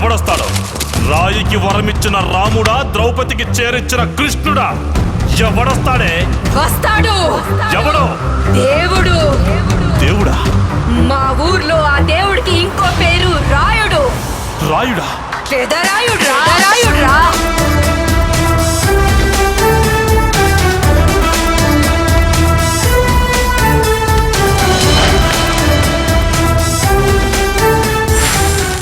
ఎవడొస్తాడు? రాయికి వరమిచ్చిన రాముడా, ద్రౌపదికి చేరిచ్చిన కృష్ణుడా? ఎవడొస్తాడే? వస్తాడు. ఎవడో? దేవుడు. దేవుడా? మా ఊర్లో ఆ దేవుడికి ఇంకో పేరు రాయుడు. రాయుడా? పెదరాయుడు. రాయుడురా.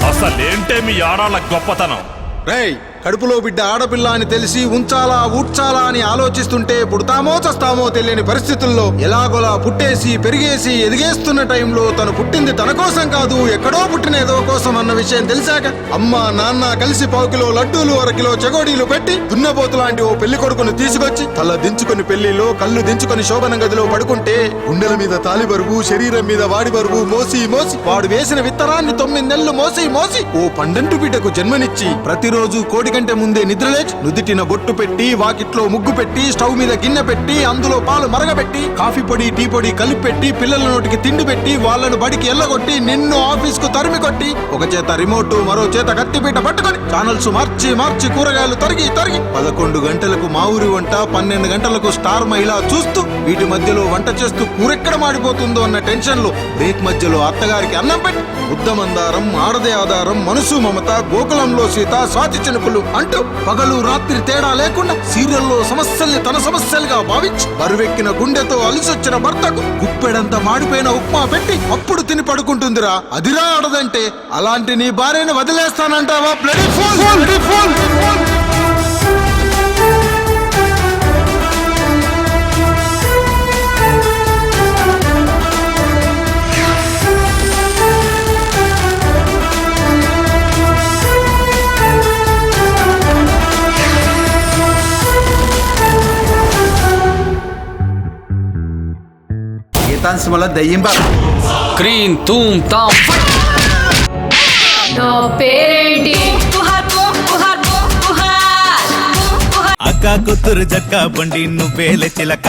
అసలేంటే మీ ఆడాళ్ళ గొప్పతనం? రేయ్, కడుపులో బిడ్డ ఆడపిల్ల అని తెలిసి ఉంచాలా ఊడ్చాలా అని ఆలోచిస్తుంటే పుడతామో చస్తామో తెలియని పరిస్థితుల్లో ఎలాగోలా పుట్టేసి పెరిగేసి ఎదిగేస్తున్న టైంలో తను పుట్టింది తన కోసం కాదు, ఎక్కడో పుట్టిన ఏదో కోసం అన్న విషయం తెలిసాక అమ్మ నాన్న కలిసి 1 కిలో లడ్డూలు 1 కిలో చెగోడీలు పెట్టి దున్నపోతు లాంటి ఓ పెళ్లి కొడుకును తీసుకొచ్చి తల దించుకొని పెళ్లిలో కళ్ళు దించుకొని శోభన గదిలో పడుకుంటే గుండెల మీద తాలి బరువు, శరీరం మీద వాడి బరువు మోసి మోసి వాడు వేసిన విత్తనాన్ని 9 నెలలు మోసి మోసి ఓ పండంటు బిడ్డకు జన్మనిచ్చి ప్రతిరోజు కోడి కంటే ముందే నిద్రలేచి నుదిటిన బొట్టు పెట్టి వాకిట్లో ముగ్గు పెట్టి స్టవ్ మీద గిన్నె పెట్టి అందులో పాలు మరగబెట్టి కాఫీ పొడి టీ పొడి కలిపి పెట్టి పిల్లల నోటికి తిండి పెట్టి వాళ్ళను బడికి ఎల్లగొట్టి నిన్ను ఆఫీస్ కు తరిమి కొట్టి ఒక చేత రిమోట్ మరో చేత కత్తిపీట పట్టుకొని ఛానల్స్ మార్చి మార్చి కూరగాయలు తరిగి 11 గంటలకు మా ఊరి వంట, 12 గంటలకు స్టార్ మహిళ చూస్తూ వీటి మధ్యలో వంట చేస్తూ కూరెక్కడ మాడిపోతుందో అన్న టెన్షన్ లో బ్రేక్ మధ్యలో అత్తగారికి అన్నం పెట్టి బుద్ధమందారం, ఆడదే ఆధారం, మనసు మమత, గోకులంలో సీత, స్వాతి చినుకులు అంటూ పగలు రాత్రి తేడా లేకుండా సీరియల్లో సమస్యల్ని తన సమస్యలుగా భావించి బరువెక్కిన గుండెతో అలిసొచ్చిన భర్తకు గుప్పెడంత మాడిపోయిన ఉప్మా పెట్టి అప్పుడు తిని పడుకుంటుందిరా. అదిరా ఆడదంటే. అలాంటి నీ భార్యని వదిలేస్తానంటావా? Bloody fool. క్రీం తూమ్ తాం. నా పేరేంటి? అక్క కూతురు జక్క బండి నువ్వేల చిలక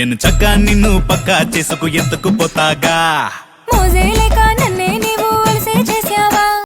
ఎను చక్క నిన్ను పక్క చేసుకు ఎత్తుకు పోతాగా. మోజేలేక